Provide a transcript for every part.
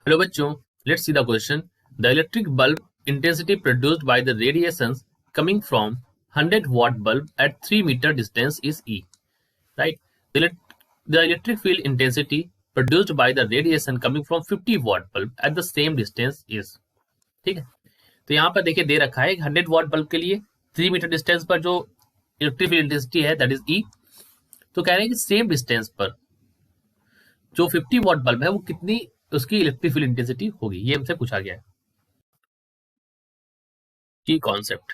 Hello बच्चों, let's see the question. The electric bulb intensity produced by the radiations coming from 100 watt bulb at 3 meter distance is E. Right? The electric field intensity produced by the radiation coming from 50 watt bulb at the same distance is. ठीक है, तो यहाँ पर देखिए दे रखा है 100 watt bulb के लिए 3 मीटर डिस्टेंस पर जो इलेक्ट्रिक फील्ड इंटेंसिटी है दैट इज E. तो कह रहे हैं कि सेम डिस्टेंस पर जो 50 watt बल्ब है वो कितनी उसकी इलेक्ट्रिक फील्ड इंटेंसिटी होगी, ये हमसे पूछा गया है. की कॉन्सेप्ट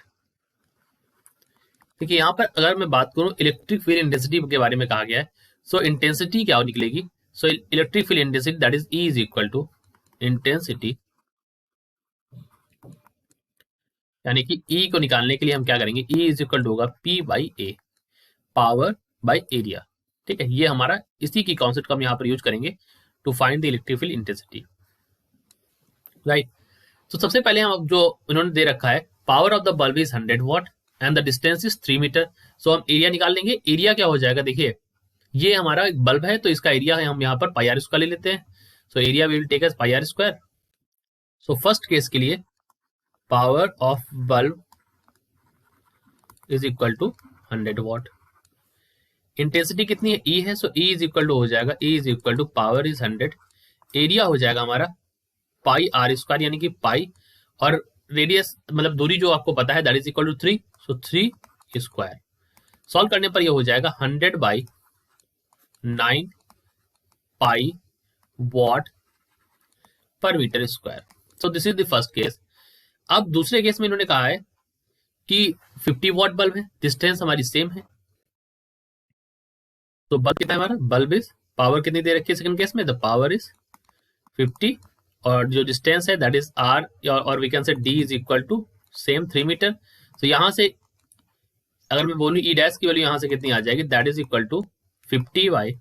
देखिए, यहाँ पर अगर मैं बात करूं इलेक्ट्रिक फील्ड इंटेंसिटी के बारे में कहा गया है. सो इंटेंसिटी क्या निकलेगी? So electric field intensity that is E is equal to intensity, यानी कि E को निकालने के लिए हम क्या करेंगे, E इज इक्वल टू होगा P by A, power by area. ठीक है, ये हमारा इसी की कॉन्सेप्ट को हम यहाँ पर यूज करेंगे to find the electric field intensity. Right, तो सबसे पहले हम जो इन्होंने दे रखा है power of the bulb is 100 watt and the distance is 3 metre. So हम एरिया निकाल लेंगे. एरिया क्या हो जाएगा, देखिए ये हमारा एक बल्ब है तो इसका एरिया है, हम यहाँ पर पाई आर स्क्वायर ले लेते हैं. So area we will take as pi r square. So first case के लिए power of bulb is equal to 100 watt. Intensity कितनी है, E है. So E is equal to हो जाएगा E is equal to power is 100, area हो जाएगा हमारा पाई आर स्क्वायर यानी कि पाई, और रेडियस मतलब दूरी जो आपको पता है that is equal to 3. So 3 square. Solve करने पर ये हो जाएगा 100 by 9 pi watt per metre square. So this is the first case. अब दूसरे केस में इन्होंने कहा है कि 50 वॉट बल्ब है, डिस्टेंस हमारी सेम है. तो बल्ब कितना है हमारा, बल्ब इज पावर कितनी दे रखी है सेकंड केस में, द पावर इज 50 और जो डिस्टेंस है दैट इज आर, और we can say d is equal to same 3 metre. तो यहां से अगर मैं बोलूं ई डैश की वैल्यू यहां से कितनी आ जाएगी, that is equal to 50 by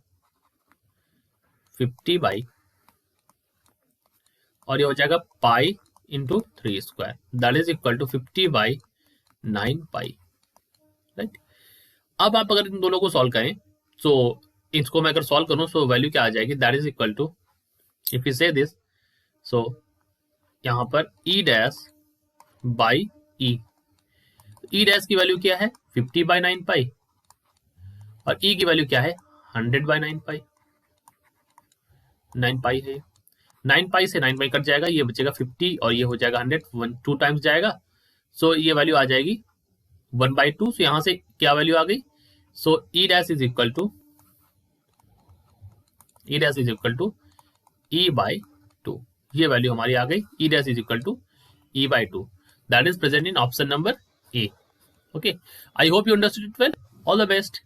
और ये हो जाएगा pi into 3 square, that is equal to 50 by 9 pi. Right, अब आप अगर इन दोनों को सॉल्व करें तो इसको मैं अगर सॉल्व करूं तो वैल्यू क्या आ जाएगी, that is equal to if you say this, so यहां पर E dash by E. E dash की वैल्यू क्या है 50 बाई 9 पाई और ई की वैल्यू क्या है 100 बाई 9 पाई. 9 पाई है, 9 पाई से 9 पाई कट जाएगा, ये बचेगा 50 और ये हो जाएगा 100, 2 टाइम्स जाएगा. सो ये वैल्यू आ जाएगी 1/2. सो यहां से क्या वैल्यू आ गई, so E dash is equal to E by 2. ये वैल्यू हमारी आ गई, E dash is equal to E by 2. That is present in option number A. Okay, I hope you understood it well. All the best.